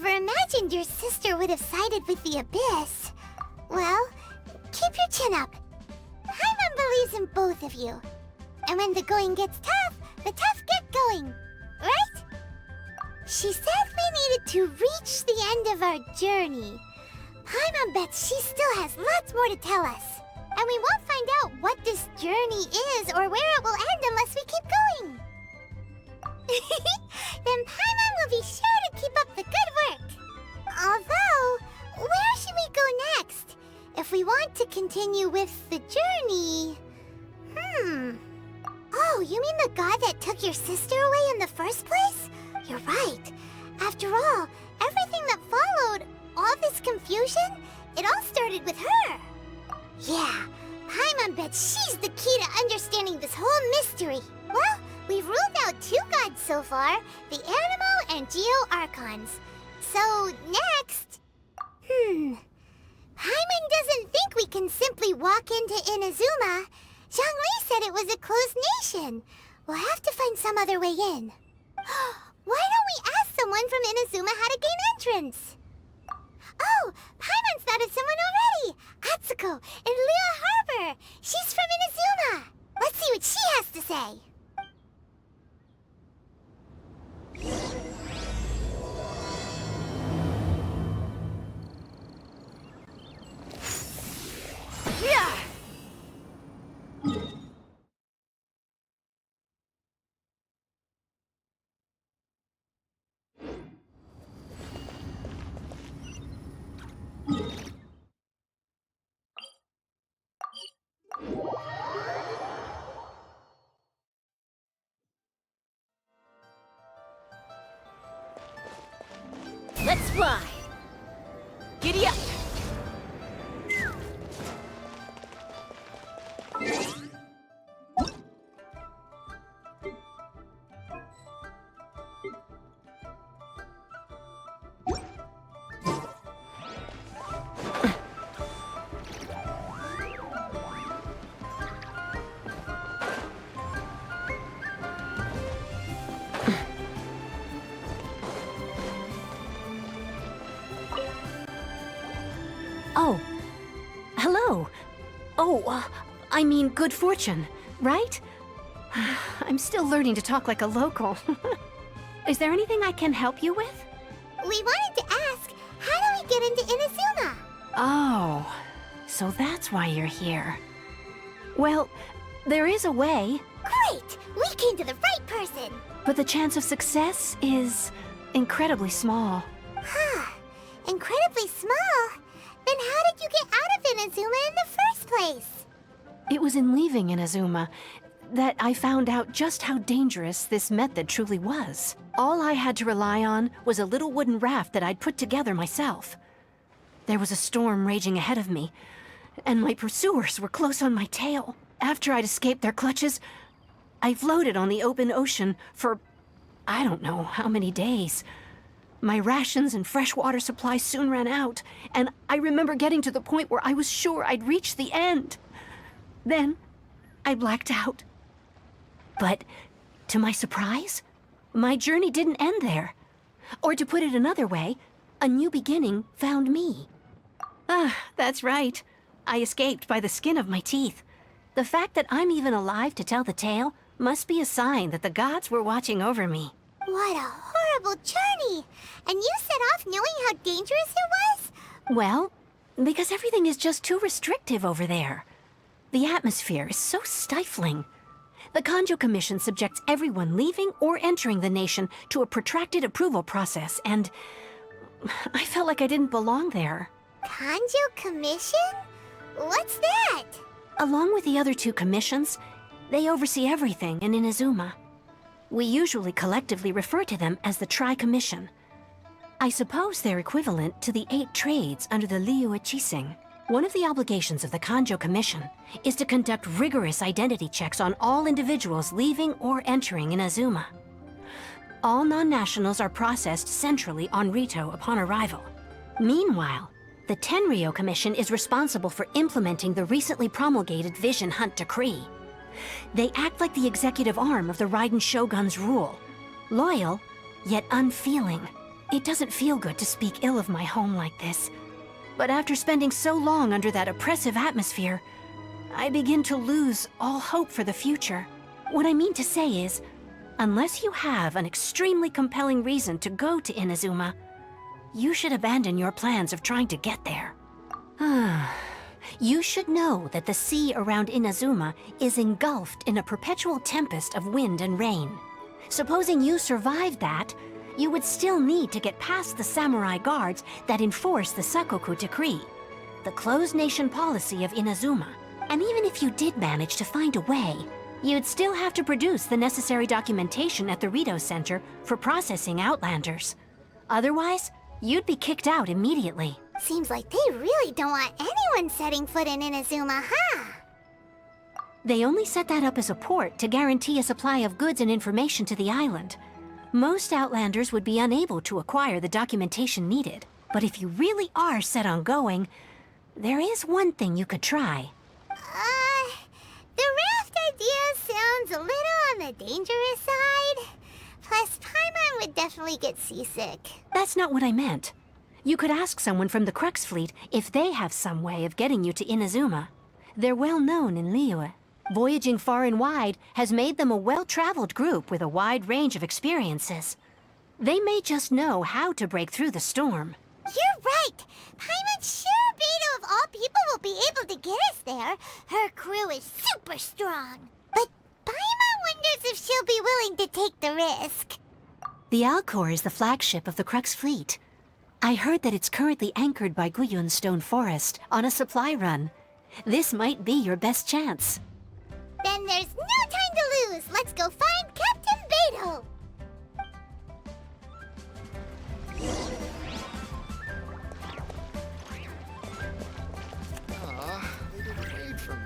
never imagined your sister would have sided with the Abyss. Well, keep your chin up. Paimon believes in both of you. And when the going gets tough, the tough get going. Right? She said we needed to reach the end of our journey. Paimon bets she still has lots more to tell us. And we won't find out what this journey is or where it will end unless we keep going. Then Paimon will be sure to keep up the good work. Although, where should we go next? If we want to continue with the journey... Oh, you mean the god that took your sister away in the first place? You're right. After all, everything that followed, all this confusion, it all started with her. Yeah, Paimon bets she's the key to understanding this whole mystery. Well, we've ruled out 2 gods so far, the Animo and Geo Archons. So, next... Paimon doesn't think we can simply walk into Inazuma. Zhongli said it was a closed nation. We'll have to find some other way in. Why don't we ask someone from Inazuma how to gain entrance? Oh, Paimon's thought of someone already! Atsuko in Liyue Harbor! She's from Inazuma! Let's see what she has to say! Yeah! Let's fly! Giddy up! Oh. Hello. Oh, I mean good fortune, right? I'm still learning to talk like a local. Is there anything I can help you with? We wanted to ask, how do we get into Inazuma? Oh, so that's why you're here. Well, there is a way, Great! We came to the right person! but the chance of success is incredibly small. Huh. Incredibly small? Then how did you get out of Inazuma in the first place? It was in leaving Inazuma that I found out just how dangerous this method truly was. All I had to rely on was a little wooden raft that I'd put together myself. There was a storm raging ahead of me, and my pursuers were close on my tail. After I'd escaped their clutches, I floated on the open ocean for I don't know how many days. My rations and fresh water supply soon ran out, and I remember getting to the point where I was sure I'd reached the end. Then, I blacked out. But, to my surprise, my journey didn't end there. Or to put it another way, a new beginning found me. Ah, that's right. I escaped by the skin of my teeth. The fact that I'm even alive to tell the tale must be a sign that the gods were watching over me. What a horrible journey! And you set off knowing how dangerous it was? Well, because everything is just too restrictive over there. The atmosphere is so stifling. The Kanjo Commission subjects everyone leaving or entering the nation to a protracted approval process, and I felt like I didn't belong there. Kanjo Commission? What's that? Along with the other 2 commissions, they oversee everything in Inazuma. We usually collectively refer to them as the Tri-Commission. I suppose they're equivalent to the 8 trades under the Liyue Chising. One of the obligations of the Kanjo Commission is to conduct rigorous identity checks on all individuals leaving or entering Inazuma. All non-nationals are processed centrally on Rito upon arrival. Meanwhile, the Tenryo Commission is responsible for implementing the recently promulgated Vision Hunt Decree. They act like the executive arm of the Raiden Shogun's rule. Loyal, yet unfeeling. It doesn't feel good to speak ill of my home like this. But after spending so long under that oppressive atmosphere, I begin to lose all hope for the future. What I mean to say is, unless you have an extremely compelling reason to go to Inazuma, you should abandon your plans of trying to get there. You should know that the sea around Inazuma is engulfed in a perpetual tempest of wind and rain. Supposing you survived that, you would still need to get past the samurai guards that enforce the Sakoku Decree, the closed nation policy of Inazuma. And even if you did manage to find a way, you'd still have to produce the necessary documentation at the Rito Center for processing Outlanders. Otherwise, you'd be kicked out immediately. Seems like they really don't want anyone setting foot in Inazuma, huh? They only set that up as a port to guarantee a supply of goods and information to the island. Most Outlanders would be unable to acquire the documentation needed. But if you really are set on going, there is one thing you could try. The raft idea sounds a little on the dangerous side. Plus, Paimon would definitely get seasick. That's not what I meant. You could ask someone from the Crux Fleet if they have some way of getting you to Inazuma. They're well known in Liyue. Voyaging far and wide has made them a well-traveled group with a wide range of experiences. They may just know how to break through the storm. You're right! Paimon sure Beto of all people will be able to get us there. Her crew is super strong. But Paimon wonders if she'll be willing to take the risk. The Alcor is the flagship of the Crux Fleet. I heard that it's currently anchored by Guyun Stone Forest on a supply run. This might be your best chance. Then there's no time to lose. Let's go find Captain Beto. They didn't wait for me.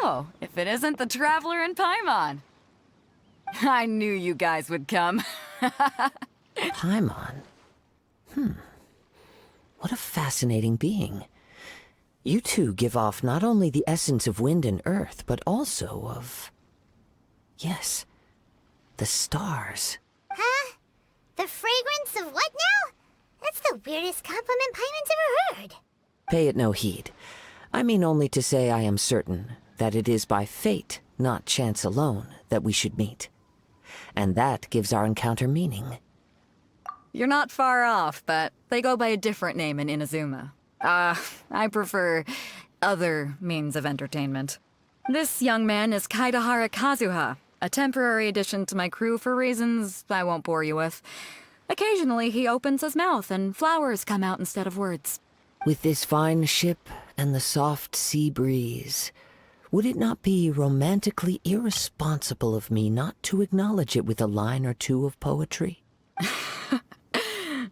Oh, if it isn't the Traveler and Paimon. I knew you guys would come. Paimon? What a fascinating being. You two give off not only the essence of wind and earth, but also of... yes, the stars. Huh? The fragrance of what now? That's the weirdest compliment Paimon's ever heard. Pay it no heed. I mean only to say I am certain that it is by fate, not chance alone, that we should meet. And that gives our encounter meaning. You're not far off, but they go by a different name in Inazuma. I prefer other means of entertainment. This young man is Kaidahara Kazuha, a temporary addition to my crew for reasons I won't bore you with. Occasionally, he opens his mouth and flowers come out instead of words. With this fine ship and the soft sea breeze, would it not be romantically irresponsible of me not to acknowledge it with a line or two of poetry?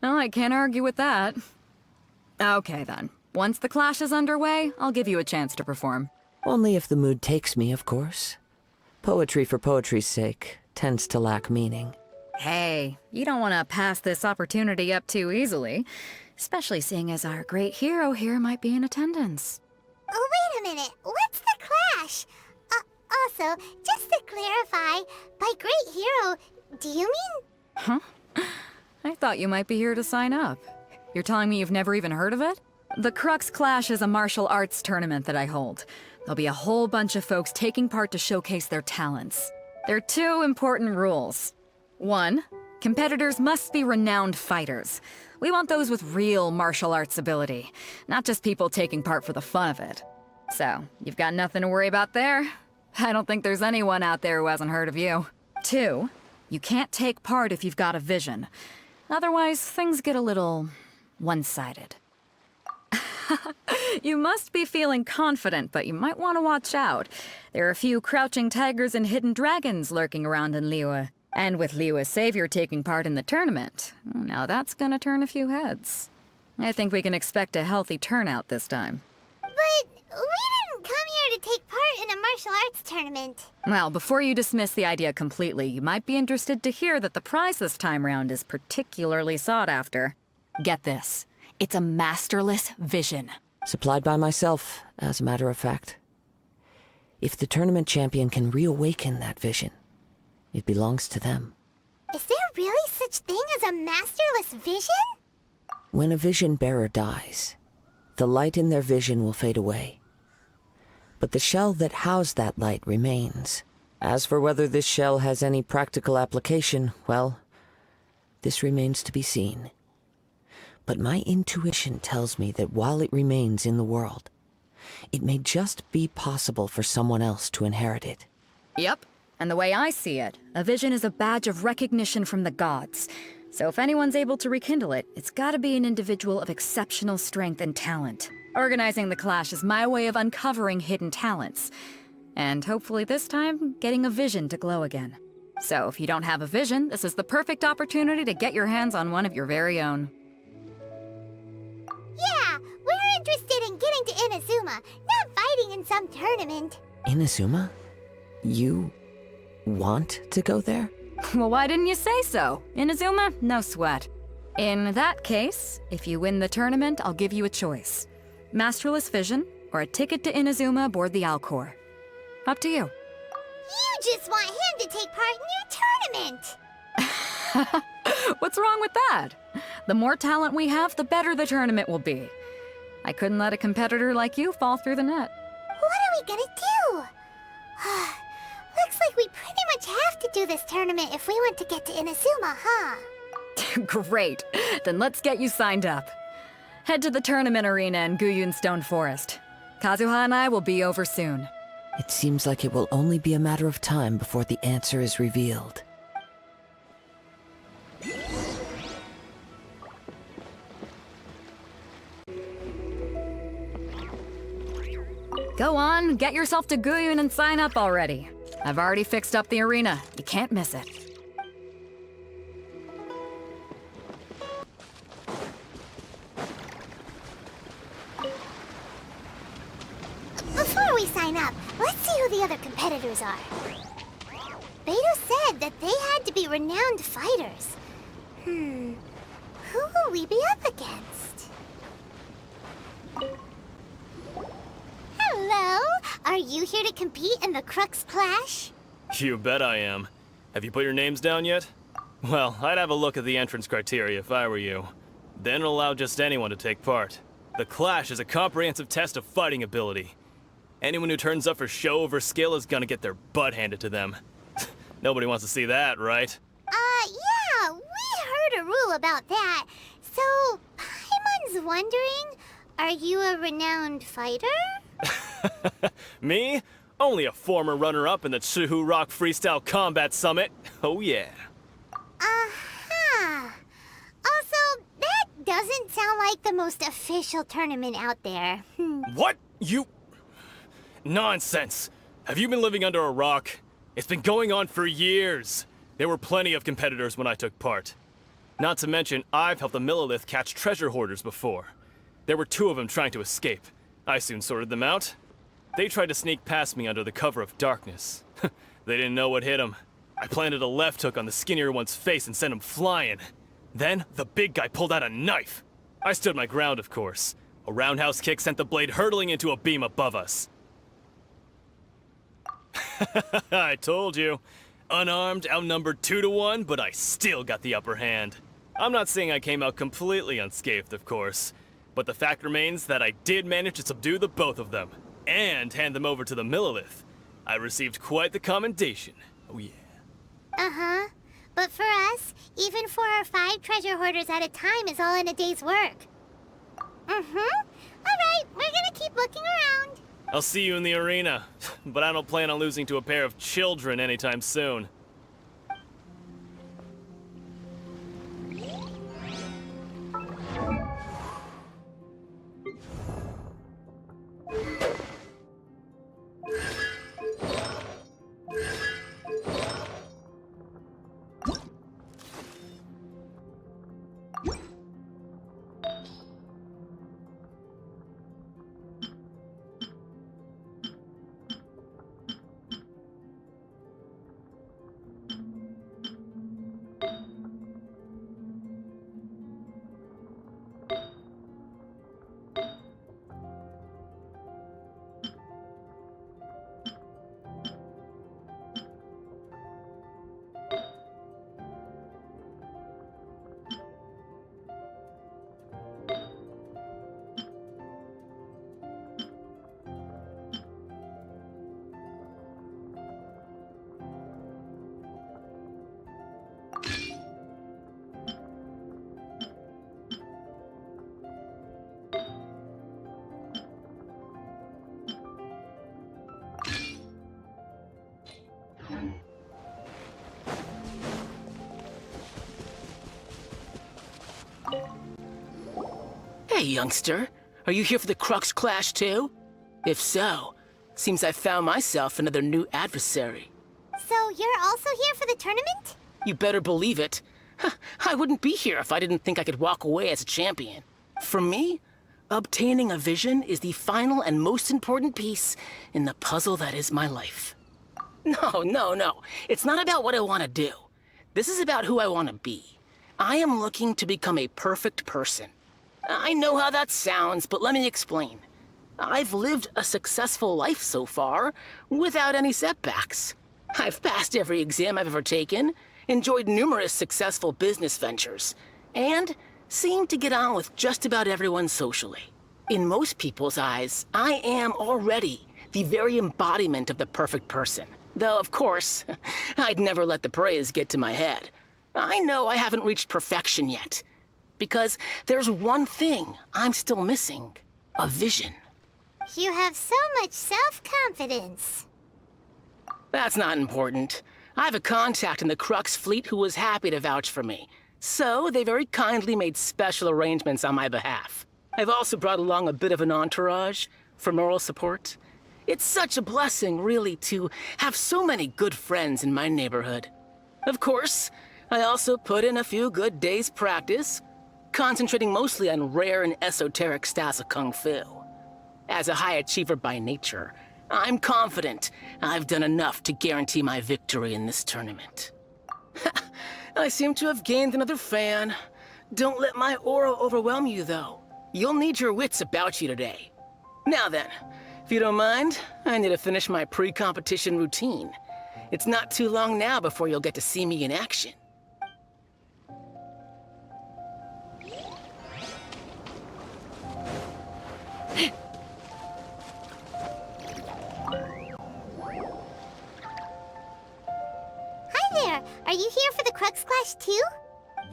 Well, I can't argue with that. Okay, then. Once the clash is underway, I'll give you a chance to perform. Only if the mood takes me, of course. Poetry for poetry's sake tends to lack meaning. Hey, you don't want to pass this opportunity up too easily, especially seeing as our great hero here might be in attendance. Oh, wait a minute. What's the clash? Also, just to clarify, by great hero, do you mean? Huh? I thought you might be here to sign up. You're telling me you've never even heard of it? The Crux Clash is a martial arts tournament that I hold. There'll be a whole bunch of folks taking part to showcase their talents. There are two important rules. 1, competitors must be renowned fighters. We want those with real martial arts ability, not just people taking part for the fun of it. So, you've got nothing to worry about there. I don't think there's anyone out there who hasn't heard of you. 2, you can't take part if you've got a vision. Otherwise, things get a little one-sided. You must be feeling confident, but you might want to watch out. There are a few crouching tigers and hidden dragons lurking around in Liyue. And with Liyue's savior taking part in the tournament, now that's gonna turn a few heads. I think we can expect a healthy turnout this time. But we didn't come here to take part in a martial arts tournament. Well, before you dismiss the idea completely, you might be interested to hear that the prize this time round is particularly sought after. Get this. It's a masterless vision. Supplied by myself, as a matter of fact. If the tournament champion can reawaken that vision, it belongs to them. Is there really such thing as a masterless vision? When a vision bearer dies, the light in their vision will fade away. But the shell that housed that light remains. As for whether this shell has any practical application, well, this remains to be seen. But my intuition tells me that while it remains in the world, it may just be possible for someone else to inherit it. Yep. And the way I see it, a vision is a badge of recognition from the gods. So if anyone's able to rekindle it, it's gotta be an individual of exceptional strength and talent. Organizing the clash is my way of uncovering hidden talents. And hopefully this time, getting a vision to glow again. So if you don't have a vision, this is the perfect opportunity to get your hands on one of your very own. Yeah, we're interested in getting to Inazuma, not fighting in some tournament. Inazuma? You want to go there? Well, why didn't you say so? Inazuma? No sweat. In that case, if you win the tournament, I'll give you a choice. Masterless Vision, or a ticket to Inazuma aboard the Alcor. Up to you. You just want him to take part in your tournament. What's wrong with that? The more talent we have, the better the tournament will be. I couldn't let a competitor like you fall through the net. What are we gonna do? Looks like we pretty much have to do this tournament if we want to get to Inazuma, huh? Great. Then let's get you signed up. Head to the tournament arena in Guyun Stone Forest. Kazuha and I will be over soon. It seems like it will only be a matter of time before the answer is revealed. Go on, get yourself to Guyun and sign up already. I've already fixed up the arena. You can't miss it. Before we sign up, let's see who the other competitors are. Beto said that they had to be renowned fighters. Who will we be up against? Hello? Are you here to compete in the Crux Clash? You bet I am. Have you put your names down yet? Well, I'd have a look at the entrance criteria if I were you. Then allow just anyone to take part. The Clash is a comprehensive test of fighting ability. Anyone who turns up for show over skill is gonna get their butt handed to them. Nobody wants to see that, right? Yeah, we heard a rule about that. So, Paimon's wondering, are you a renowned fighter? Me? Only a former runner-up in the Chuhu Rock Freestyle Combat Summit. Oh yeah. Uh-huh. like the most official tournament out there. What? You... Nonsense. Have you been living under a rock? It's been going on for years. There were plenty of competitors when I took part. Not to mention, I've helped the Millilith catch treasure hoarders before. There were 2 of them trying to escape. I soon sorted them out. They tried to sneak past me under the cover of darkness. They didn't know what hit them. I planted a left hook on the skinnier one's face and sent him flying. Then, the big guy pulled out a knife. I stood my ground, of course. A roundhouse kick sent the blade hurtling into a beam above us. I told you. Unarmed, outnumbered 2 to 1, but I still got the upper hand. I'm not saying I came out completely unscathed, of course. But the fact remains that I did manage to subdue the both of them, and hand them over to the Millilith. I received quite the commendation. Oh yeah. Uh-huh. But for us, even 4 or 5 treasure hoarders at a time is all in a day's work. Mm-hmm. Alright, we're gonna keep looking around. I'll see you in the arena, but I don't plan on losing to a pair of children anytime soon. Hey, youngster. Are you here for the Crux Clash too? If so, seems I found myself another new adversary. So you're also here for the tournament? You better believe it. I wouldn't be here if I didn't think I could walk away as a champion. For me, obtaining a vision is the final and most important piece in the puzzle that is my life. No. It's not about what I want to do. This is about who I want to be. I am looking to become a perfect person. I know how that sounds, but let me explain. I've lived a successful life so far, without any setbacks. I've passed every exam I've ever taken, enjoyed numerous successful business ventures, and seem to get on with just about everyone socially. In most people's eyes, I am already the very embodiment of the perfect person. Though, of course, I'd never let the praise get to my head. I know I haven't reached perfection yet, because there's one thing I'm still missing: a vision. You have so much self-confidence. That's not important. I have a contact in the Crux fleet who was happy to vouch for me, so they very kindly made special arrangements on my behalf. I've also brought along a bit of an entourage for moral support. It's such a blessing, really, to have so many good friends in my neighborhood. Of course, I also put in a few good days' practice, concentrating mostly on rare and esoteric styles of Kung Fu. As a high achiever by nature, I'm confident I've done enough to guarantee my victory in this tournament. I seem to have gained another fan. Don't let my aura overwhelm you, though. You'll need your wits about you today. Now then, if you don't mind, I need to finish my pre-competition routine. It's not too long now before you'll get to see me in action. Are you here for the Crux Clash too?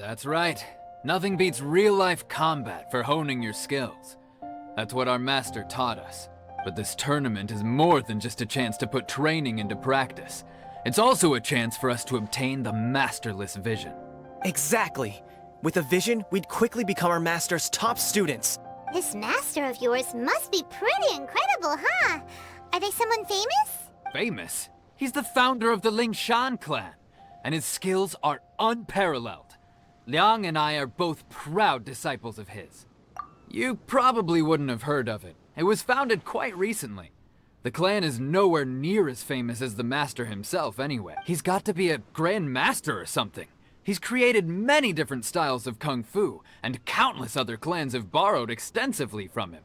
That's right. Nothing beats real-life combat for honing your skills. That's what our master taught us. But this tournament is more than just a chance to put training into practice. It's also a chance for us to obtain the masterless vision. Exactly. With a vision, we'd quickly become our master's top students. This master of yours must be pretty incredible, huh? Are they someone famous? Famous? He's the founder of the Lingshan clan, and his skills are unparalleled. Liang and I are both proud disciples of his. You probably wouldn't have heard of it. It was founded quite recently. The clan is nowhere near as famous as the master himself anyway. He's got to be a grand master or something. He's created many different styles of kung fu, and countless other clans have borrowed extensively from him.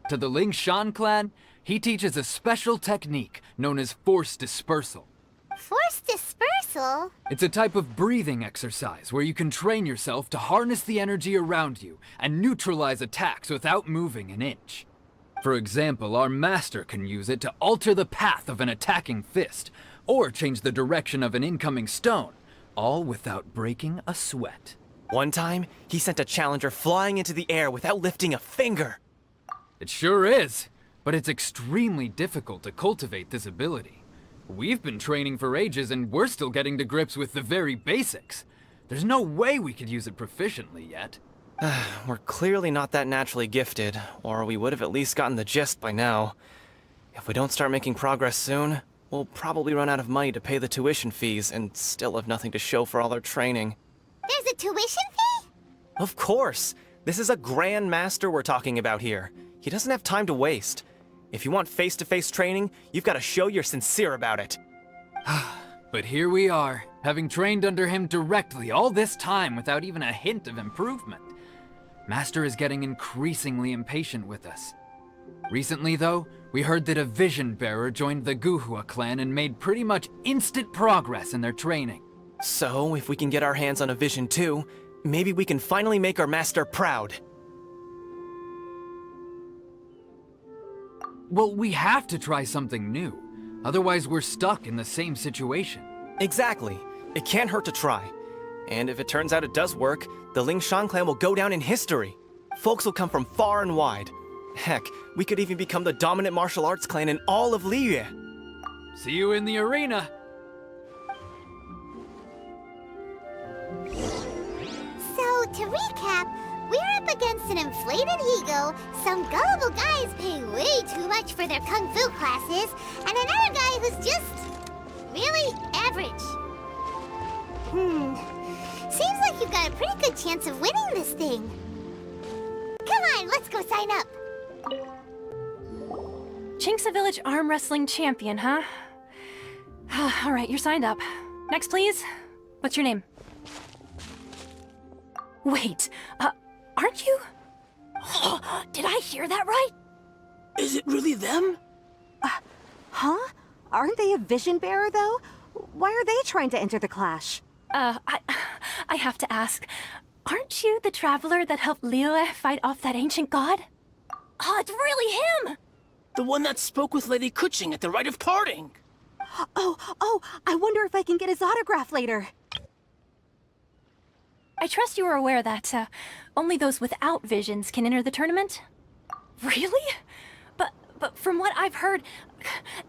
To the Lingshan clan, he teaches a special technique known as force dispersal. Force dispersal? It's a type of breathing exercise where you can train yourself to harness the energy around you and neutralize attacks without moving an inch. For example, our master can use it to alter the path of an attacking fist, or change the direction of an incoming stone, all without breaking a sweat. One time, he sent a challenger flying into the air without lifting a finger. It sure is, but it's extremely difficult to cultivate this ability. We've been training for ages and we're still getting to grips with the very basics. There's no way we could use it proficiently yet. We're clearly not that naturally gifted, or we would have at least gotten the gist by now. If we don't start making progress soon, we'll probably run out of money to pay the tuition fees and still have nothing to show for all our training. There's a tuition fee? Of course! This is a grand master we're talking about here. He doesn't have time to waste. If you want face-to-face training, you've got to show you're sincere about it. But here we are, having trained under him directly all this time without even a hint of improvement. Master is getting increasingly impatient with us. Recently, though, we heard that a vision bearer joined the Guhua clan and made pretty much instant progress in their training. So, if we can get our hands on a vision too, maybe we can finally make our master proud. Well, we have to try something new. Otherwise, we're stuck in the same situation. Exactly. It can't hurt to try. And if it turns out it does work, the Lingshan clan will go down in history. Folks will come from far and wide. Heck, we could even become the dominant martial arts clan in all of Liyue. See you in the arena! So, to recap, we're up against an inflated ego, some gullible guys pay way too much for their kung fu classes, and another guy who's just really average. Seems like you've got a pretty good chance of winning this thing. Come on, let's go sign up. Chinksa Village Arm Wrestling Champion, huh? All right, you're signed up. Next, please. What's your name? Wait, aren't you? Did I hear that right? Is it really them? Huh? Aren't they a vision bearer, though? Why are they trying to enter the clash? I have to ask, aren't you the traveler that helped Liyue fight off that ancient god? Oh, it's really him! The one that spoke with Lady Kuching at the rite of parting. Oh, I wonder if I can get his autograph later. I trust you are aware that, only those without visions can enter the tournament? Really? But from what I've heard,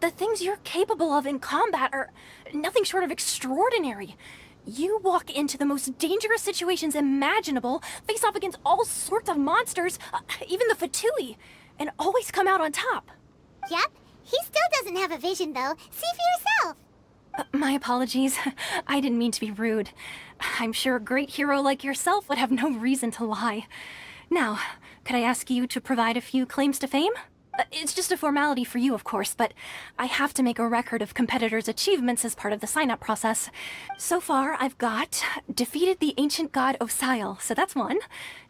the things you're capable of in combat are nothing short of extraordinary. You walk into the most dangerous situations imaginable, face off against all sorts of monsters, even the Fatui, and always come out on top. Yep, he still doesn't have a vision, though. See for yourself. My apologies. I didn't mean to be rude. I'm sure a great hero like yourself would have no reason to lie. Now, could I ask you to provide a few claims to fame? It's just a formality for you, of course, but I have to make a record of competitors' achievements as part of the sign-up process. So far, I've got defeated the ancient god Osial, so that's one.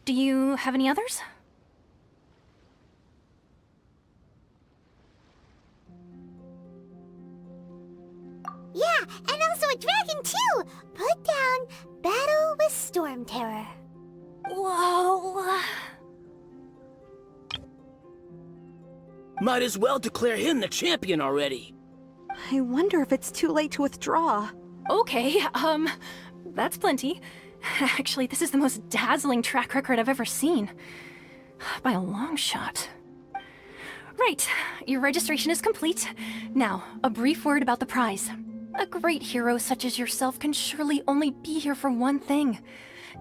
Do you have any others? Yeah, and also a dragon, too! Put down Battle with Storm Terror. Whoa... Might as well declare him the champion already. I wonder if it's too late to withdraw. Okay, that's plenty. Actually, this is the most dazzling track record I've ever seen. By a long shot. Right, your registration is complete. Now, a brief word about the prize. A great hero such as yourself can surely only be here for one thing.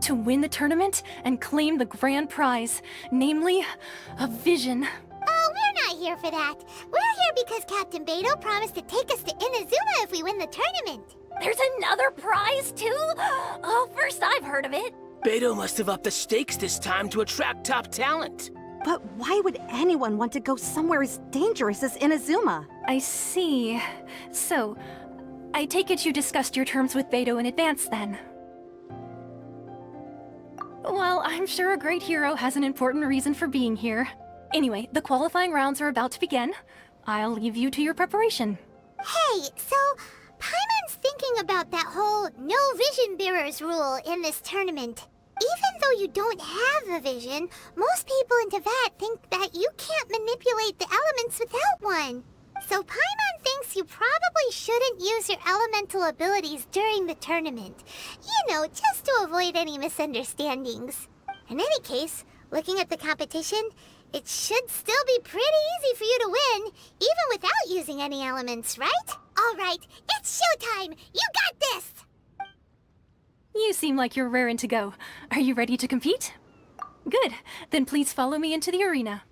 to win the tournament and claim the grand prize, namely, a vision. Oh, we're not here for that. We're here because Captain Beto promised to take us to Inazuma if we win the tournament. There's another prize, too? Oh, first I've heard of it. Beto must have upped the stakes this time to attract top talent. But why would anyone want to go somewhere as dangerous as Inazuma? I see. So, I take it you discussed your terms with Beto in advance, then? Well, I'm sure a great hero has an important reason for being here. Anyway, the qualifying rounds are about to begin. I'll leave you to your preparation. Hey, so Paimon's thinking about that whole no vision bearers rule in this tournament. Even though you don't have a vision, most people in Teyvat think that you can't manipulate the elements without one. So Paimon thinks you probably shouldn't use your elemental abilities during the tournament. You know, just to avoid any misunderstandings. In any case, looking at the competition, it should still be pretty easy for you to win, even without using any elements, right? All right, it's showtime! You got this! You seem like you're raring to go. Are you ready to compete? Good. Then please follow me into the arena.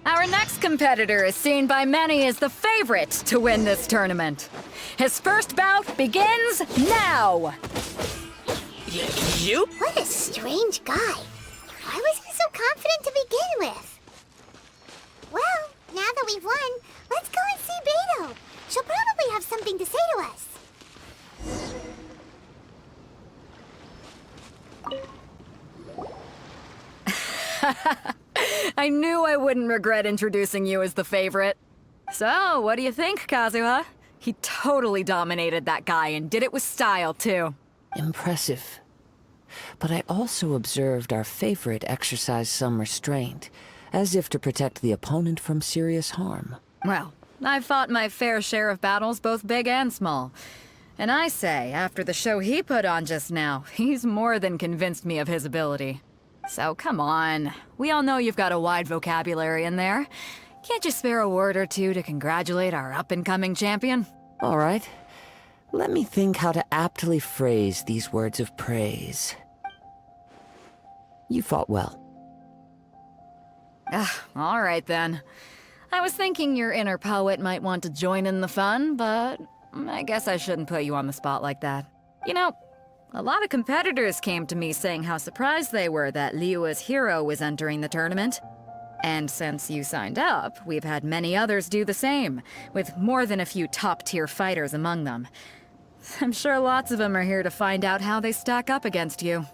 Our next competitor is seen by many as the favorite to win this tournament. His first bout begins now! You? What a strange guy. Why was he so confident to begin with? Well, now that we've won, let's go and see Beto. She'll probably have something to say to us. I knew I wouldn't regret introducing you as the favorite. So, what do you think, Kazuha? He totally dominated that guy and did it with style, too. Impressive. But I also observed our favorite exercise some restraint, as if to protect the opponent from serious harm. Well, I've fought my fair share of battles, both big and small. And I say, after the show he put on just now, he's more than convinced me of his ability. So come on, we all know you've got a wide vocabulary in there. Can't you spare a word or two to congratulate our up-and-coming champion? All right. Let me think how to aptly phrase these words of praise. You fought well. All right then. I was thinking your inner poet might want to join in the fun, but I guess I shouldn't put you on the spot like that. You know, a lot of competitors came to me saying how surprised they were that Liyue's hero was entering the tournament. And since you signed up, we've had many others do the same, with more than a few top-tier fighters among them. I'm sure lots of them are here to find out how they stack up against you.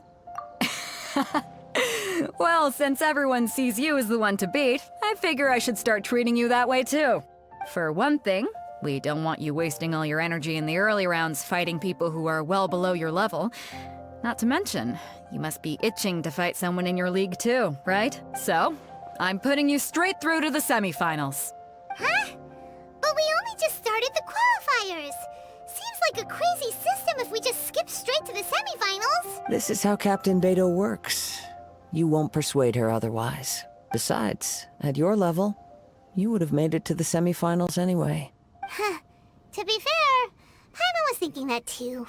Well, since everyone sees you as the one to beat, I figure I should start treating you that way too. For one thing, we don't want you wasting all your energy in the early rounds fighting people who are well below your level. Not to mention, you must be itching to fight someone in your league too, right? So, I'm putting you straight through to the semifinals. Huh? But we only just started the qualifiers. Seems like a crazy system if we just skip straight to the semifinals. This is how Captain Beto works. You won't persuade her otherwise. Besides, at your level, you would have made it to the semifinals anyway. Huh. To be fair, Paimon was thinking that too.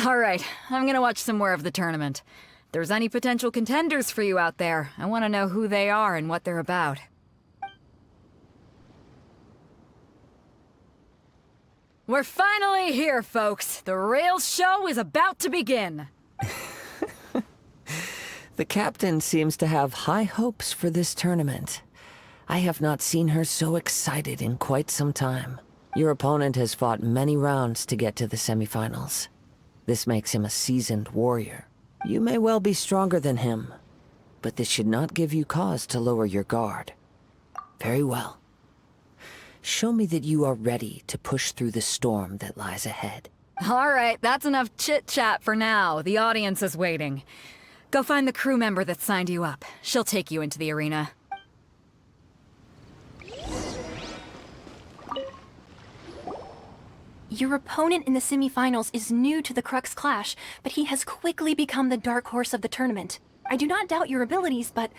Alright, I'm gonna watch some more of the tournament. If there's any potential contenders for you out there, I want to know who they are and what they're about. We're finally here, folks. The real show is about to begin. The captain seems to have high hopes for this tournament. I have not seen her so excited in quite some time. Your opponent has fought many rounds to get to the semifinals. This makes him a seasoned warrior. You may well be stronger than him, but this should not give you cause to lower your guard. Very well. Show me that you are ready to push through the storm that lies ahead. Alright, that's enough chit-chat for now. The audience is waiting. Go find the crew member that signed you up. She'll take you into the arena. Your opponent in the semifinals is new to the Crux Clash, but he has quickly become the dark horse of the tournament. I do not doubt your abilities, but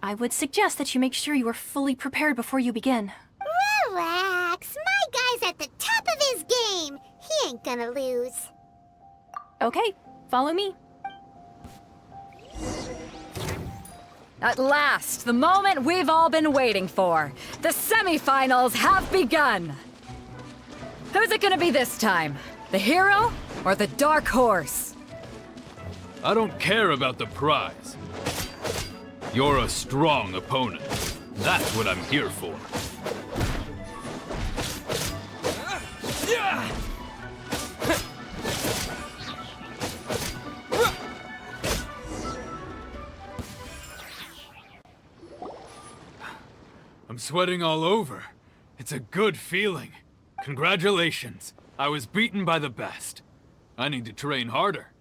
I would suggest that you make sure you are fully prepared before you begin. Relax. My guy's at the top of his game. ain't gonna lose. Okay, follow me. At last, the moment we've all been waiting for. The semifinals have begun. Who's it gonna be this time? The hero or the dark horse? I don't care about the prize. You're a strong opponent. That's what I'm here for. I'm sweating all over. It's a good feeling. Congratulations. I was beaten by the best. I need to train harder.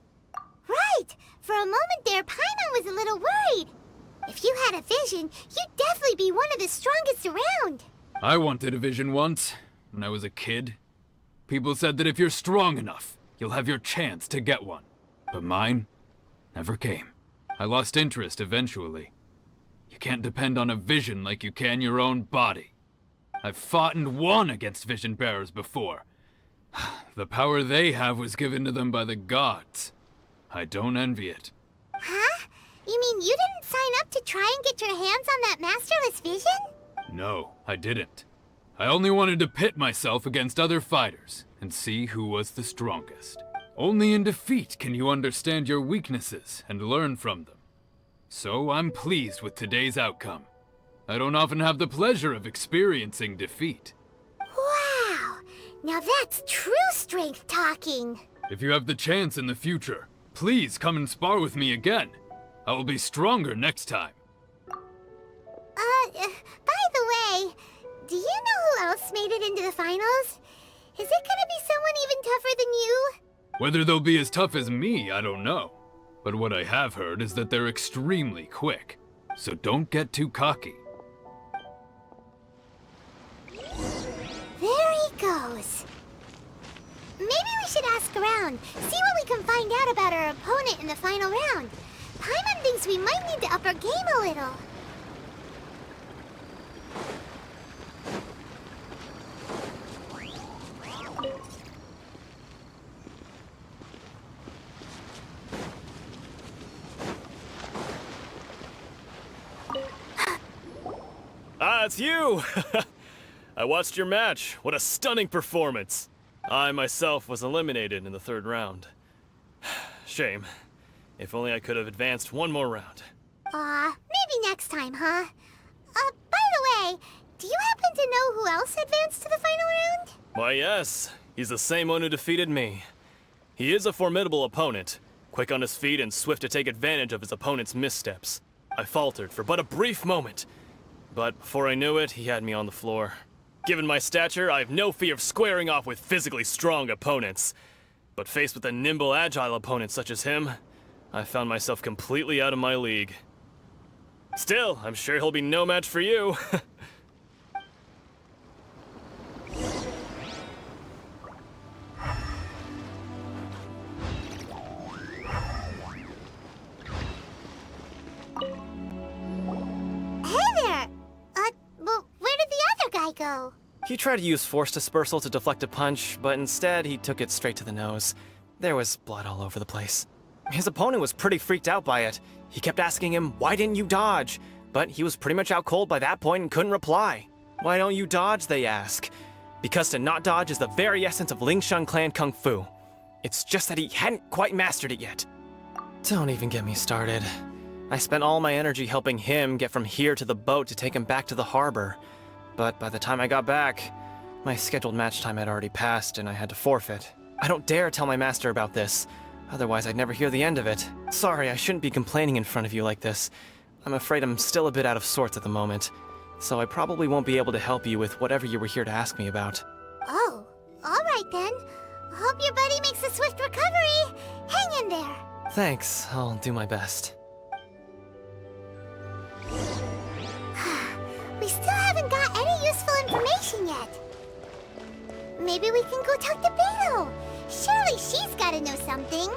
Right! For a moment there, Paimon was a little worried. If you had a vision, you'd definitely be one of the strongest around. I wanted a vision once, when I was a kid. People said that if you're strong enough, you'll have your chance to get one. But mine never came. I lost interest eventually. You can't depend on a vision like you can your own body. I've fought and won against vision bearers before. The power they have was given to them by the gods. I don't envy it. Huh? You mean you didn't sign up to try and get your hands on that masterless vision? No, I didn't. I only wanted to pit myself against other fighters and see who was the strongest. Only in defeat can you understand your weaknesses and learn from them. So I'm pleased with today's outcome. I don't often have the pleasure of experiencing defeat. Wow! Now that's true strength talking. If you have the chance in the future, please come and spar with me again. I will be stronger next time. By the way, do you know who else made it into the finals? Is it gonna be someone even tougher than you? Whether they'll be as tough as me, I don't know. But what I have heard is that they're extremely quick. So don't get too cocky. There he goes. Maybe we should ask around, see what we can find out about our opponent in the final round. Paimon thinks we might need to up our game a little. Ah, it's you! I watched your match. What a stunning performance. I myself was eliminated in the third round. Shame. If only I could have advanced one more round. Maybe next time, huh? By the way, do you happen to know who else advanced to the final round? Why, yes. He's the same one who defeated me. He is a formidable opponent, quick on his feet and swift to take advantage of his opponent's missteps. I faltered for but a brief moment, but before I knew it, he had me on the floor. Given my stature, I have no fear of squaring off with physically strong opponents. But faced with a nimble, agile opponent such as him, I found myself completely out of my league. Still, I'm sure he'll be no match for you. Hey there! Well, where did the other guy go? He tried to use force dispersal to deflect a punch, but instead he took it straight to the nose. There was blood all over the place. His opponent was pretty freaked out by it. He kept asking him, "Why didn't you dodge?" But he was pretty much out cold by that point and couldn't reply. "Why don't you dodge?" they ask. Because to not dodge is the very essence of Lingsheng clan kung fu. It's just that he hadn't quite mastered it yet. Don't even get me started. I spent all my energy helping him get from here to the boat to take him back to the harbor. But by the time I got back, my scheduled match time had already passed and I had to forfeit. I don't dare tell my master about this. Otherwise, I'd never hear the end of it. Sorry, I shouldn't be complaining in front of you like this. I'm afraid I'm still a bit out of sorts at the moment. So I probably won't be able to help you with whatever you were here to ask me about. Oh, alright then. Hope your buddy makes a swift recovery. Hang in there. Thanks, I'll do my best. We still haven't got any useful information yet. Maybe we can go talk to Beto. Surely she's gotta know something.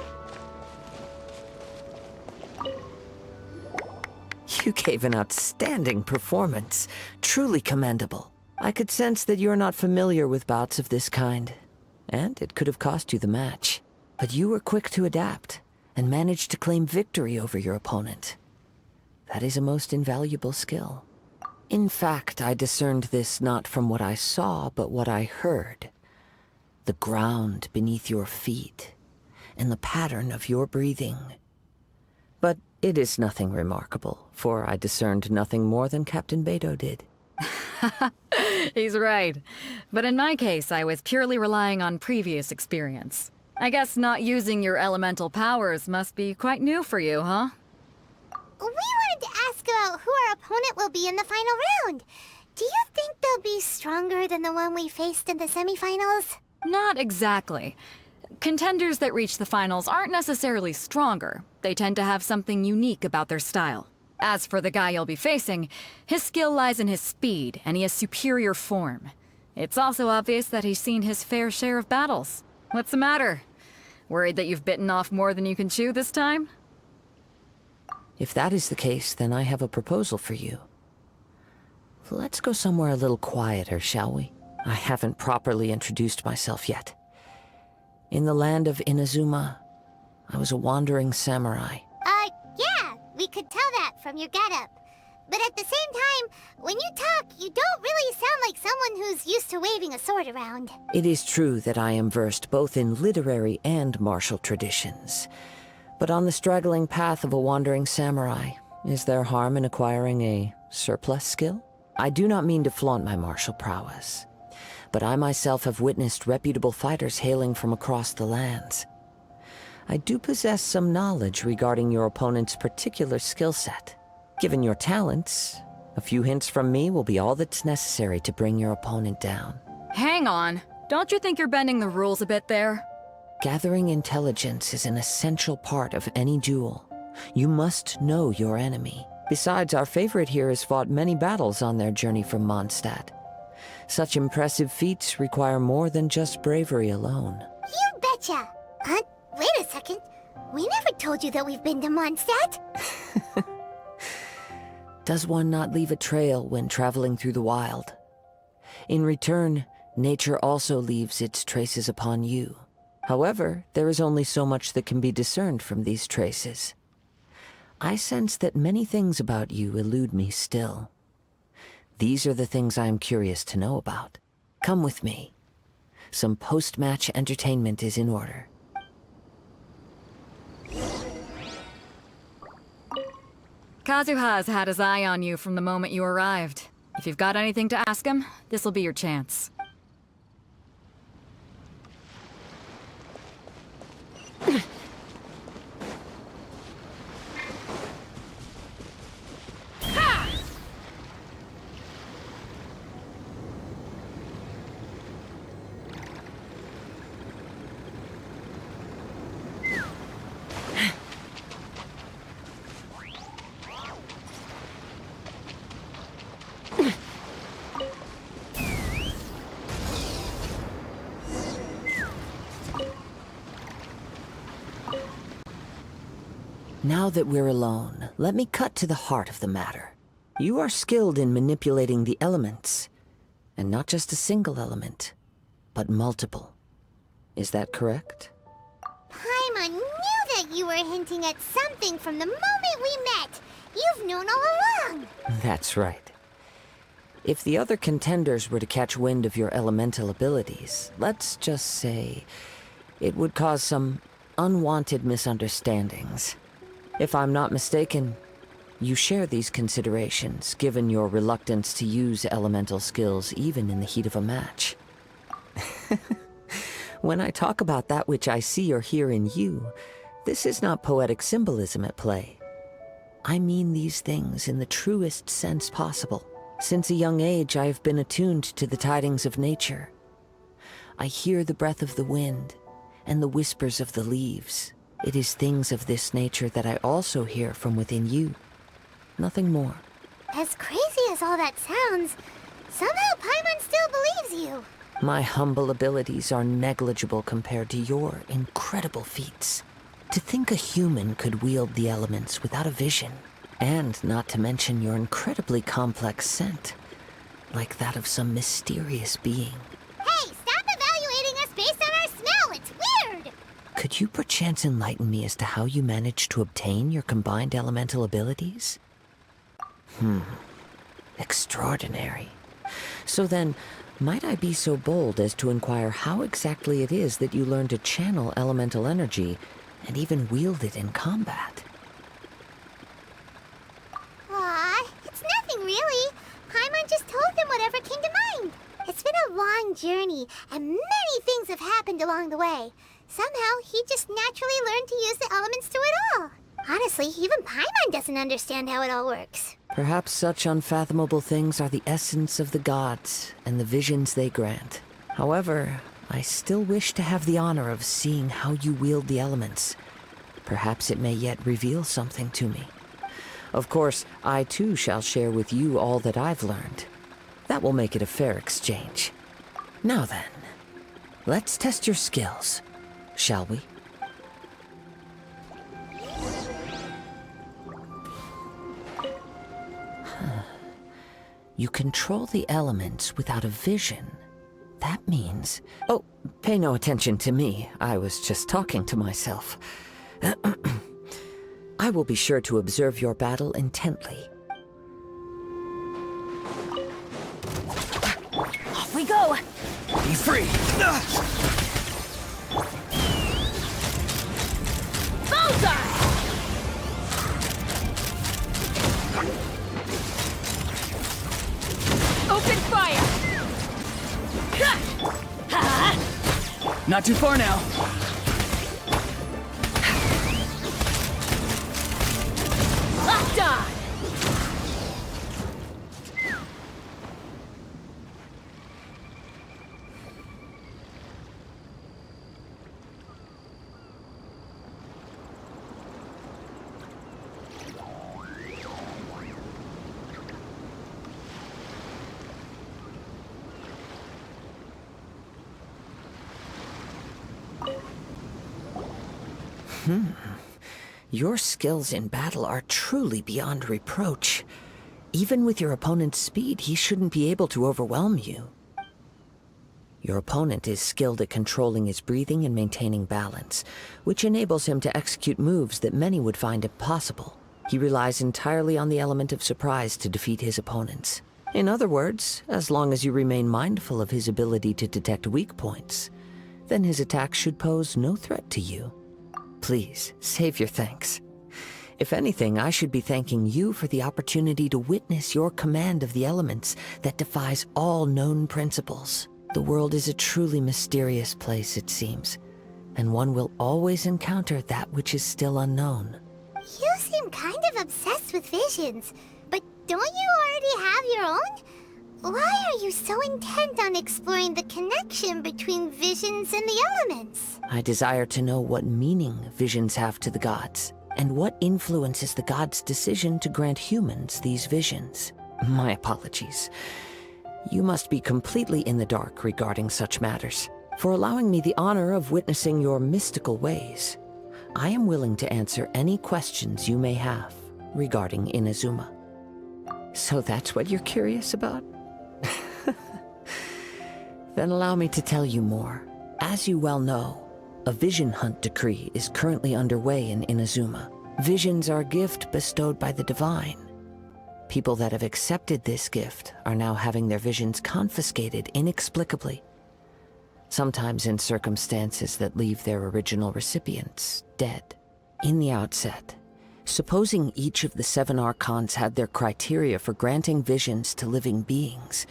You gave an outstanding performance. Truly commendable. I could sense that you're not familiar with bouts of this kind. and it could have cost you the match. But you were quick to adapt, and managed to claim victory over your opponent. That is a most invaluable skill. In fact, I discerned this not from what I saw, but what I heard. The ground beneath your feet, and the pattern of your breathing. But it is nothing remarkable, for I discerned nothing more than Captain Beto did. He's right. But in my case, I was purely relying on previous experience. I guess not using your elemental powers must be quite new for you, huh? We wanted to ask about who our opponent will be in the final round. Do you think they'll be stronger than the one we faced in the semifinals? Not exactly. Contenders that reach the finals aren't necessarily stronger. They tend to have something unique about their style. As for the guy you'll be facing, his skill lies in his speed, and he has superior form. It's also obvious that he's seen his fair share of battles. What's the matter? Worried that you've bitten off more than you can chew this time? If that is the case, then I have a proposal for you. Let's go somewhere a little quieter, shall we? I haven't properly introduced myself yet. In the land of Inazuma, I was a wandering samurai. Yeah, we could tell that from your getup. But at the same time, when you talk, you don't really sound like someone who's used to waving a sword around. It is true that I am versed both in literary and martial traditions. But on the straggling path of a wandering samurai, is there harm in acquiring a surplus skill? I do not mean to flaunt my martial prowess, but I myself have witnessed reputable fighters hailing from across the lands. I do possess some knowledge regarding your opponent's particular skill set. Given your talents, a few hints from me will be all that's necessary to bring your opponent down. Hang on. Don't you think you're bending the rules a bit there? Gathering intelligence is an essential part of any duel. You must know your enemy. Besides, our favorite here has fought many battles on their journey from Mondstadt. Such impressive feats require more than just bravery alone. You betcha! Wait a second. We never told you that we've been to Mondstadt. Does one not leave a trail when traveling through the wild? In return, nature also leaves its traces upon you. However, there is only so much that can be discerned from these traces. I sense that many things about you elude me still. These are the things I am curious to know about. Come with me. Some post-match entertainment is in order. Kazuha's had his eye on you from the moment you arrived. If you've got anything to ask him, this'll be your chance. Now that we're alone, let me cut to the heart of the matter. You are skilled in manipulating the elements, and not just a single element, but multiple. Is that correct? Paimon knew that you were hinting at something from the moment we met. You've known all along. That's right. If the other contenders were to catch wind of your elemental abilities, let's just say it would cause some unwanted misunderstandings. If I'm not mistaken, you share these considerations, given your reluctance to use elemental skills even in the heat of a match. When I talk about that which I see or hear in you, this is not poetic symbolism at play. I mean these things in the truest sense possible. Since a young age, I have been attuned to the tidings of nature. I hear the breath of the wind and the whispers of the leaves. It is things of this nature that I also hear from within you. Nothing more. As crazy as all that sounds, somehow Paimon still believes you. My humble abilities are negligible compared to your incredible feats. To think a human could wield the elements without a vision, and not to mention your incredibly complex scent, like that of some mysterious being. Hey, stop evaluating us based on our Could you perchance enlighten me as to how you managed to obtain your combined elemental abilities? Extraordinary. So then, might I be so bold as to inquire how exactly it is that you learned to channel elemental energy and even wield it in combat? Aw, it's nothing really. Paimon just told him whatever came to mind. It's been a long journey, and many things have happened along the way. Somehow, he just naturally learned to use the elements through it all. Honestly, even Paimon doesn't understand how it all works. Perhaps such unfathomable things are the essence of the gods and the visions they grant. However, I still wish to have the honor of seeing how you wield the elements. Perhaps it may yet reveal something to me. Of course, I too shall share with you all that I've learned. That will make it a fair exchange. Now then, let's test your skills, shall we? You control the elements without a vision. That means... Oh, pay no attention to me. I was just talking to myself. I will be sure to observe your battle intently. Off we go! Be free! Bullseye! Open fire! Not too far now. Locked on! Your skills in battle are truly beyond reproach. Even with your opponent's speed, he shouldn't be able to overwhelm you. Your opponent is skilled at controlling his breathing and maintaining balance, which enables him to execute moves that many would find impossible. He relies entirely on the element of surprise to defeat his opponents. In other words, as long as you remain mindful of his ability to detect weak points, then his attacks should pose no threat to you. Please, save your thanks. If anything, I should be thanking you for the opportunity to witness your command of the elements that defies all known principles. The world is a truly mysterious place, it seems, and one will always encounter that which is still unknown. You seem kind of obsessed with visions, but don't you already have your own? Why are you so intent on exploring the connection between visions and the elements? I desire to know what meaning visions have to the gods, and what influences the gods' decision to grant humans these visions. My apologies. You must be completely in the dark regarding such matters. For allowing me the honor of witnessing your mystical ways, I am willing to answer any questions you may have regarding Inazuma. So that's what you're curious about? Then allow me to tell you more. As you well know, a vision hunt decree is currently underway in Inazuma. Visions are a gift bestowed by the divine. People that have accepted this gift are now having their visions confiscated inexplicably, sometimes in circumstances that leave their original recipients dead. In the outset, supposing each of the 7 archons had their criteria for granting visions to living beings,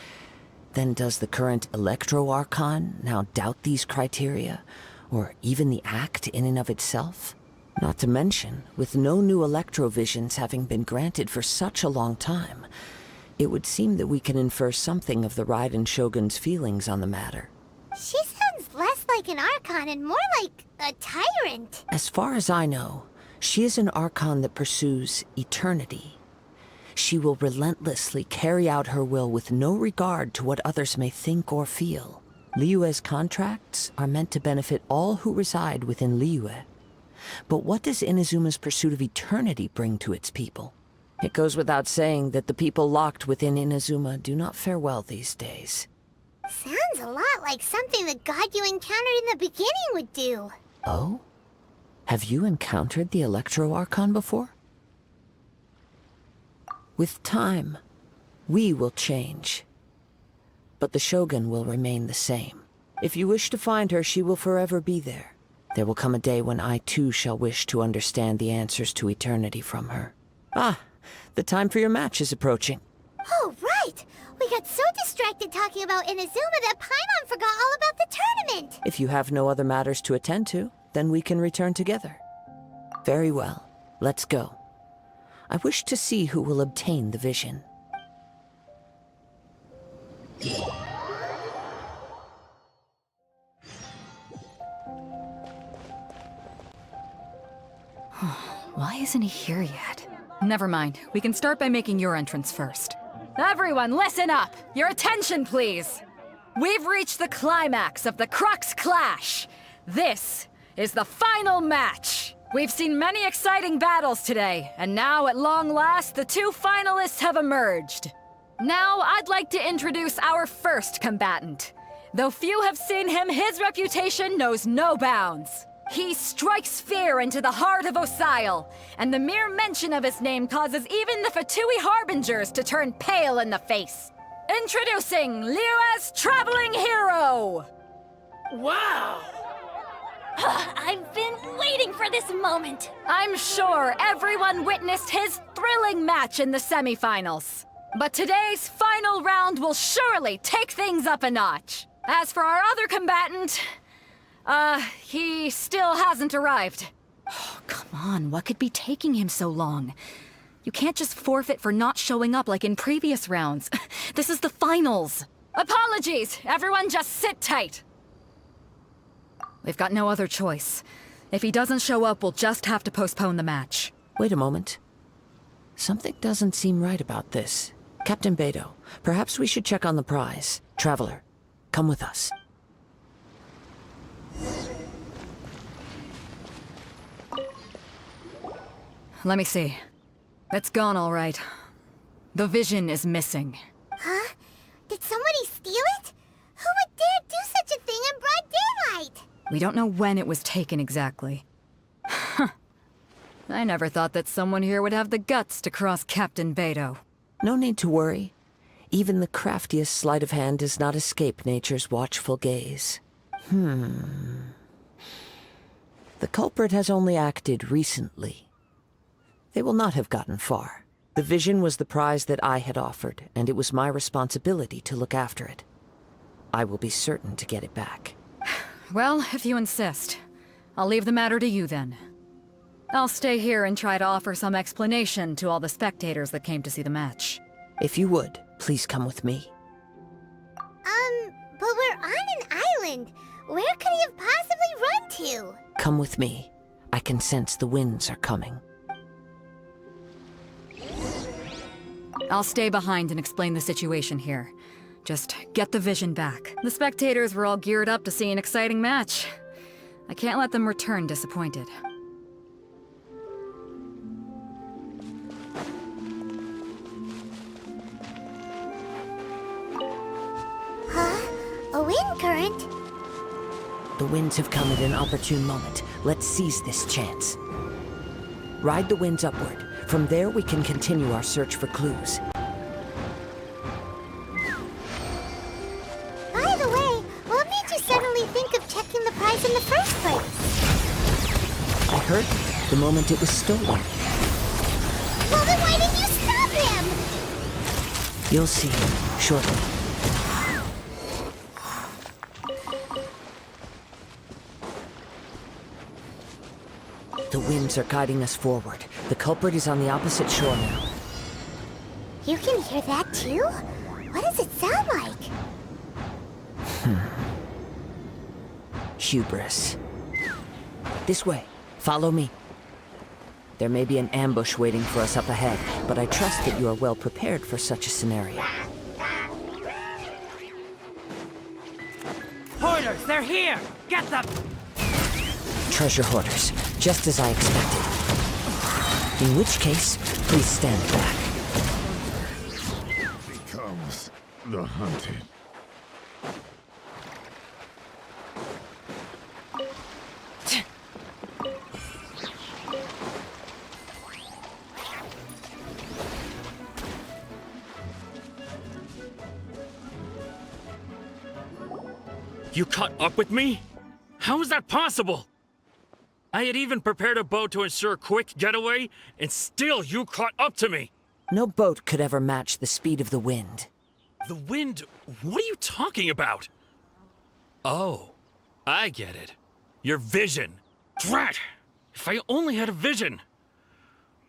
then does the current Electro-Archon now doubt these criteria, or even the act in and of itself? Not to mention, with no new Electro-Visions having been granted for such a long time, it would seem that we can infer something of the Raiden Shogun's feelings on the matter. She sounds less like an Archon and more like a tyrant. As far as I know, she is an Archon that pursues eternity. She will relentlessly carry out her will with no regard to what others may think or feel. Liyue's contracts are meant to benefit all who reside within Liyue. But what does Inazuma's pursuit of eternity bring to its people? It goes without saying that the people locked within Inazuma do not fare well these days. Sounds a lot like something the god you encountered in the beginning would do. Oh? Have you encountered the Electro Archon before? With time, we will change. But the Shogun will remain the same. If you wish to find her, she will forever be there. There will come a day when I too shall wish to understand the answers to eternity from her. Ah, the time for your match is approaching. Oh, right! We got so distracted talking about Inazuma that Paimon forgot all about the tournament! If you have no other matters to attend to, then we can return together. Very well. Let's go. I wish to see who will obtain the vision. Why isn't he here yet? Never mind. We can start by making your entrance first. Everyone, listen up! Your attention, please! We've reached the climax of the Crux Clash! This is the final match! We've seen many exciting battles today, and now, at long last, the two finalists have emerged. Now, I'd like to introduce our first combatant. Though few have seen him, his reputation knows no bounds. He strikes fear into the heart of Osile, and the mere mention of his name causes even the Fatui Harbingers to turn pale in the face. Introducing Liyue's Traveling Hero! Wow! I've been waiting for this moment! I'm sure everyone witnessed his thrilling match in the semifinals. But today's final round will surely take things up a notch. As for our other combatant, he still hasn't arrived. Oh, come on, what could be taking him so long? You can't just forfeit for not showing up like in previous rounds. This is the finals. Apologies, everyone just sit tight. We've got no other choice. If he doesn't show up, we'll just have to postpone the match. Wait a moment. Something doesn't seem right about this. Captain Beidou, perhaps we should check on the prize. Traveler, come with us. Let me see. It's gone all right. The vision is missing. Huh? Did somebody steal it? Who would dare do such a thing in broad daylight? We don't know when it was taken exactly. I never thought that someone here would have the guts to cross Captain Beidou. No need to worry. Even the craftiest sleight of hand does not escape nature's watchful gaze. The culprit has only acted recently. They will not have gotten far. The vision was the prize that I had offered, and it was my responsibility to look after it. I will be certain to get it back. Well, if you insist. I'll leave the matter to you then. I'll stay here and try to offer some explanation to all the spectators that came to see the match. If you would, please come with me. But we're on an island. Where could he have possibly run to? Come with me. I can sense the winds are coming. I'll stay behind and explain the situation here. Just get the vision back. The spectators were all geared up to see an exciting match. I can't let them return disappointed. A wind current? The winds have come at an opportune moment. Let's seize this chance. Ride the winds upward. From there, we can continue our search for clues. By the way, what made you suddenly think of checking the prize in the first place? I heard it the moment it was stolen. Well, then why didn't you stop him? You'll see shortly. The winds are guiding us forward. The culprit is on the opposite shore now. You can hear that too? What does it sound like? Hubris. This way. Follow me. There may be an ambush waiting for us up ahead, but I trust that you are well prepared for such a scenario. Hoarders, they're here! Get them! Treasure hoarders, just as I expected. In which case, please stand back. Becomes the hunted. You caught up with me? How is that possible? I had even prepared a boat to ensure a quick getaway, and still you caught up to me! No boat could ever match the speed of the wind. The wind? What are you talking about? Oh, I get it. Your vision. Drat! If I only had a vision!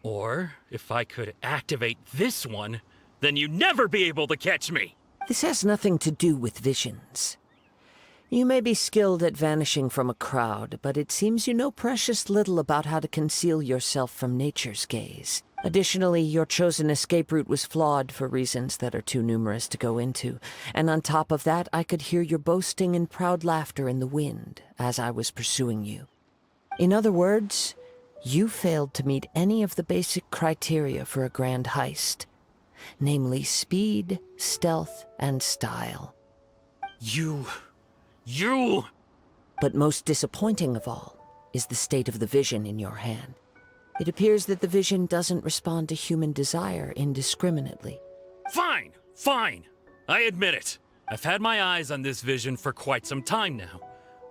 Or, if I could activate this one, then you'd never be able to catch me! This has nothing to do with visions. You may be skilled at vanishing from a crowd, but it seems you know precious little about how to conceal yourself from nature's gaze. Additionally, your chosen escape route was flawed for reasons that are too numerous to go into, and on top of that, I could hear your boasting and proud laughter in the wind as I was pursuing you. In other words, you failed to meet any of the basic criteria for a grand heist, namely speed, stealth, and style. You... But most disappointing of all is the state of the vision in your hand. It appears that the vision doesn't respond to human desire indiscriminately. Fine! I admit it. I've had my eyes on this vision for quite some time now.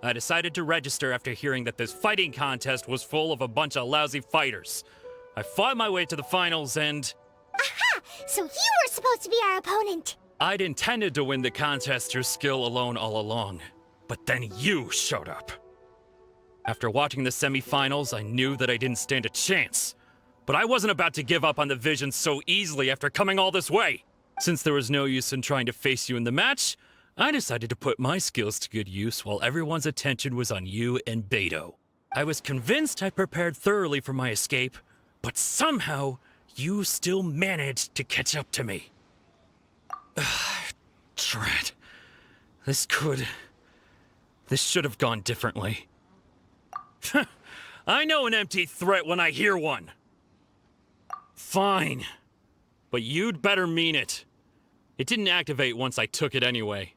I decided to register after hearing that this fighting contest was full of a bunch of lousy fighters. I fought my way to the finals and... Aha! So you were supposed to be our opponent! I'd intended to win the contest through skill alone all along. But then you showed up. After watching the semifinals, I knew that I didn't stand a chance. But I wasn't about to give up on the vision so easily after coming all this way. Since there was no use in trying to face you in the match, I decided to put my skills to good use while everyone's attention was on you and Beto. I was convinced I prepared thoroughly for my escape, but somehow you still managed to catch up to me. Drat. This should have gone differently. I know an empty threat when I hear one. Fine. But you'd better mean it. It didn't activate once I took it anyway.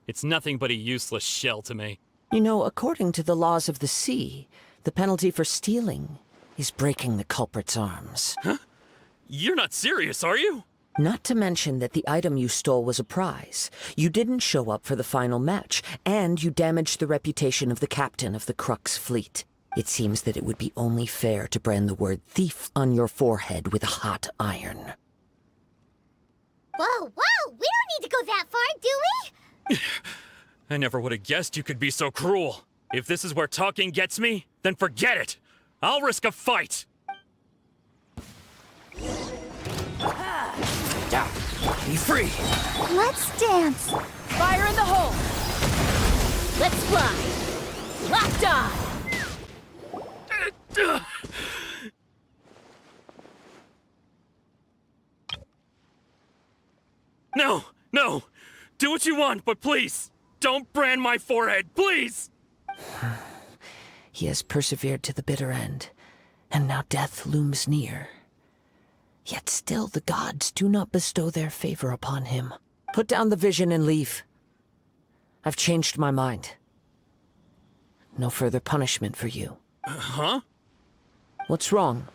It's nothing but a useless shell to me. You know, according to the laws of the sea, the penalty for stealing is breaking the culprit's arms. Huh? You're not serious, are you? Not to mention that the item you stole was a prize. You didn't show up for the final match, and you damaged the reputation of the captain of the Crux fleet. It seems that it would be only fair to brand the word thief on your forehead with a hot iron. Whoa, we don't need to go that far, do we? I never would have guessed you could be so cruel. If this is where talking gets me, then forget it. I'll risk a fight. Be free! Let's dance! Fire in the hole! Let's fly! Locked on! No! Do what you want, but please, don't brand my forehead, please! He has persevered to the bitter end, and now death looms near. Yet still the gods do not bestow their favor upon him. Put down the vision and leave. I've changed my mind. No further punishment for you. Huh? What's wrong?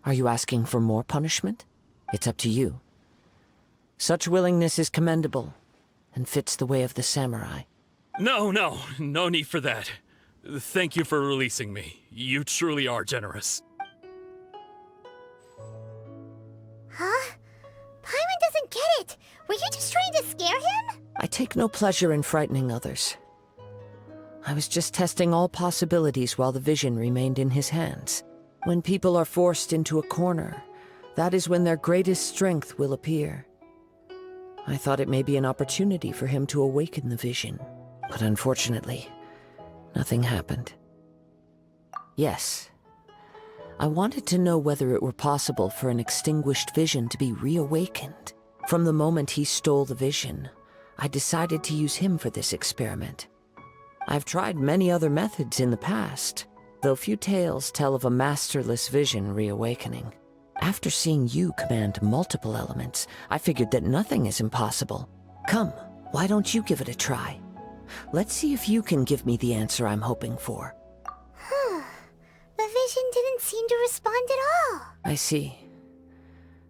Are you asking for more punishment? It's up to you. Such willingness is commendable, and fits the way of the samurai. No need for that. Thank you for releasing me. You truly are generous. Huh? Paimon doesn't get it. Were you just trying to scare him? I take no pleasure in frightening others. I was just testing all possibilities while the vision remained in his hands. When people are forced into a corner, that is when their greatest strength will appear. I thought it may be an opportunity for him to awaken the vision, but unfortunately, nothing happened. Yes, I wanted to know whether it were possible for an extinguished vision to be reawakened. From the moment he stole the vision, I decided to use him for this experiment. I've tried many other methods in the past, though few tales tell of a masterless vision reawakening. After seeing you command multiple elements, I figured that nothing is impossible. Come, why don't you give it a try? Let's see if you can give me the answer I'm hoping for. The vision didn't seem to respond at all. I see.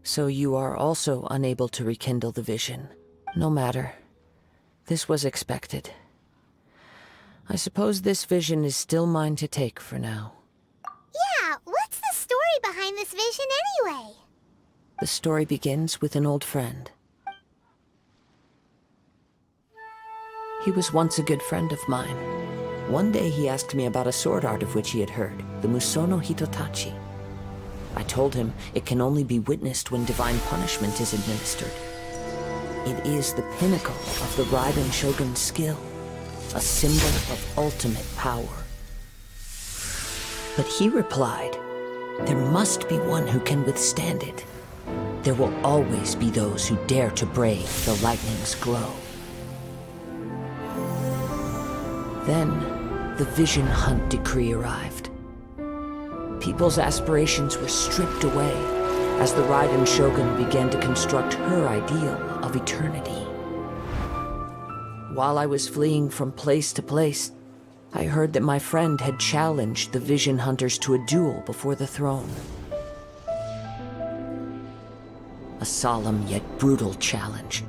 So you are also unable to rekindle the vision. No matter. This was expected. I suppose this vision is still mine to take for now. Yeah, what's the story behind this vision anyway? The story begins with an old friend. He was once a good friend of mine. One day he asked me about a sword art of which he had heard, the Musono Hitotachi. I told him it can only be witnessed when divine punishment is administered. It is the pinnacle of the Raiden Shogun's skill, a symbol of ultimate power. But he replied, there must be one who can withstand it. There will always be those who dare to brave the lightning's glow. Then, the Vision Hunt decree arrived. People's aspirations were stripped away as the Raiden Shogun began to construct her ideal of eternity. While I was fleeing from place to place, I heard that my friend had challenged the Vision Hunters to a duel before the throne. A solemn yet brutal challenge.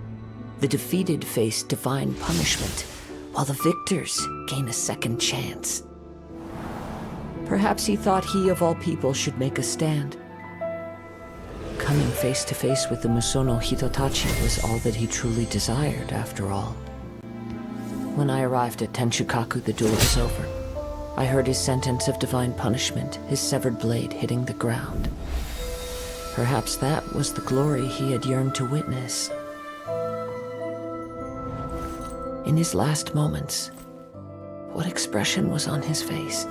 The defeated face divine punishment, while the victors gain a second chance. Perhaps he thought he of all people should make a stand. Coming face to face with the Musono Hitotachi was all that he truly desired, after all. When I arrived at Tenshukaku, the duel was over. I heard his sentence of divine punishment, his severed blade hitting the ground. Perhaps that was the glory he had yearned to witness. In his last moments, what expression was on his face?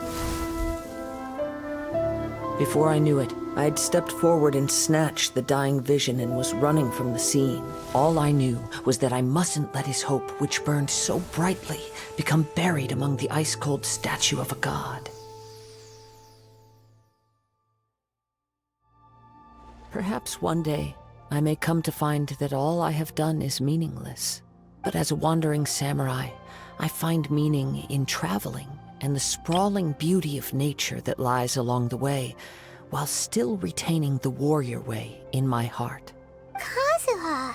Before I knew it, I had stepped forward and snatched the dying vision and was running from the scene. All I knew was that I mustn't let his hope, which burned so brightly, become buried among the ice-cold statue of a god. Perhaps one day, I may come to find that all I have done is meaningless. But as a wandering samurai, I find meaning in traveling and the sprawling beauty of nature that lies along the way, while still retaining the warrior way in my heart. Kazuha!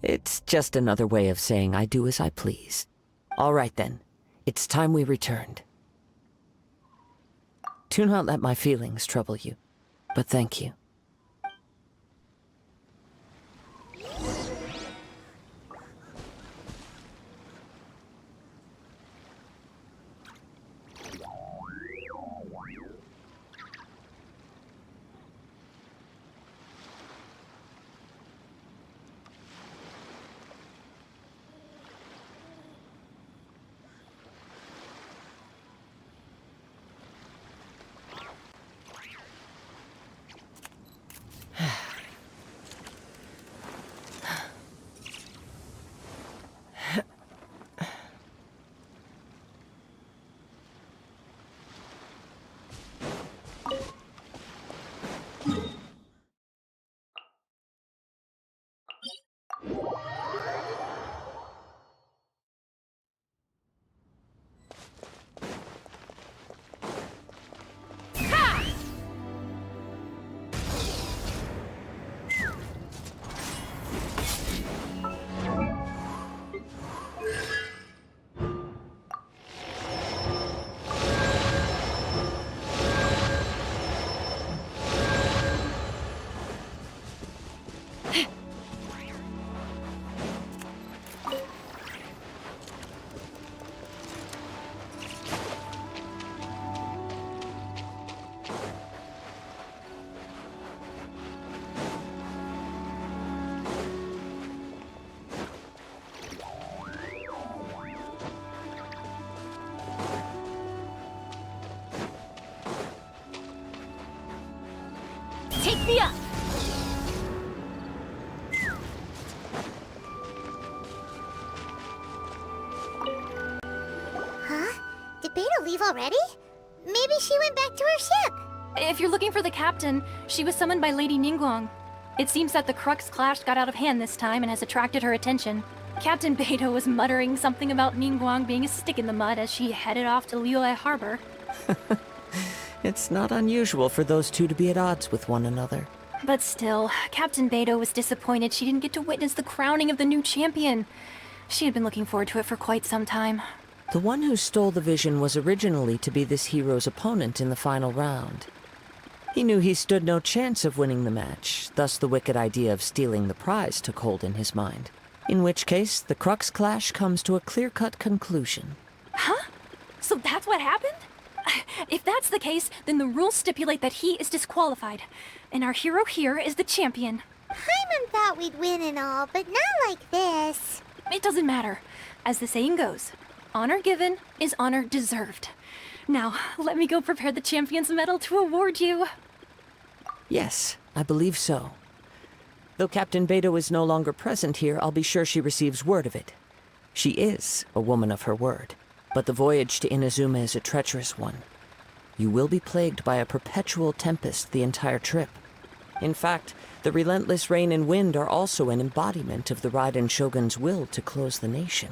It's just another way of saying I do as I please. All right then, it's time we returned. Do not let my feelings trouble you, but thank you. Take me up! Huh? Did Beta leave already? Maybe she went back to her ship. If you're looking for the captain, she was summoned by Lady Ningguang. It seems that the Crux clash got out of hand this time and has attracted her attention. Captain Beta was muttering something about Ningguang being a stick in the mud as she headed off to Liyue Harbor. It's not unusual for those two to be at odds with one another. But still, Captain Beto was disappointed she didn't get to witness the crowning of the new champion. She had been looking forward to it for quite some time. The one who stole the vision was originally to be this hero's opponent in the final round. He knew he stood no chance of winning the match, thus the wicked idea of stealing the prize took hold in his mind. In which case, the Crux clash comes to a clear-cut conclusion. Huh? So that's what happened? If that's the case, then the rules stipulate that he is disqualified. And our hero here is the champion. Paimon thought we'd win and all, but not like this. It doesn't matter. As the saying goes, honor given is honor deserved. Now, let me go prepare the champion's medal to award you. Yes, I believe so. Though Captain Beto is no longer present here, I'll be sure she receives word of it. She is a woman of her word. But the voyage to Inazuma is a treacherous one. You will be plagued by a perpetual tempest the entire trip. In fact, the relentless rain and wind are also an embodiment of the Raiden Shogun's will to close the nation.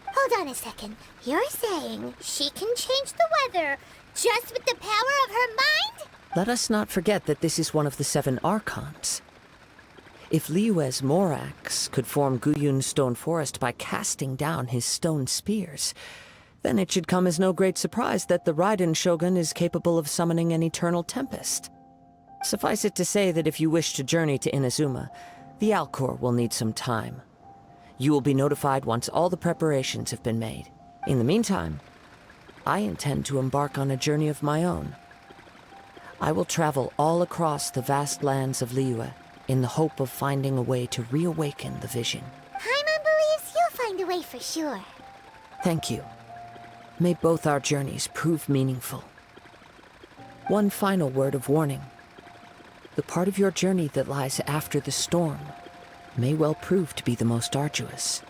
Hold on a second. You're saying she can change the weather just with the power of her mind? Let us not forget that this is one of the 7 Archons. If Liyue's Morax could form Guyun's stone forest by casting down his stone spears, then it should come as no great surprise that the Raiden Shogun is capable of summoning an eternal tempest. Suffice it to say that if you wish to journey to Inazuma, the Alcor will need some time. You will be notified once all the preparations have been made. In the meantime, I intend to embark on a journey of my own. I will travel all across the vast lands of Liyue in the hope of finding a way to reawaken the vision. Paimon believes you'll find a way for sure. Thank you. May both our journeys prove meaningful. One final word of warning. The part of your journey that lies after the storm may well prove to be the most arduous.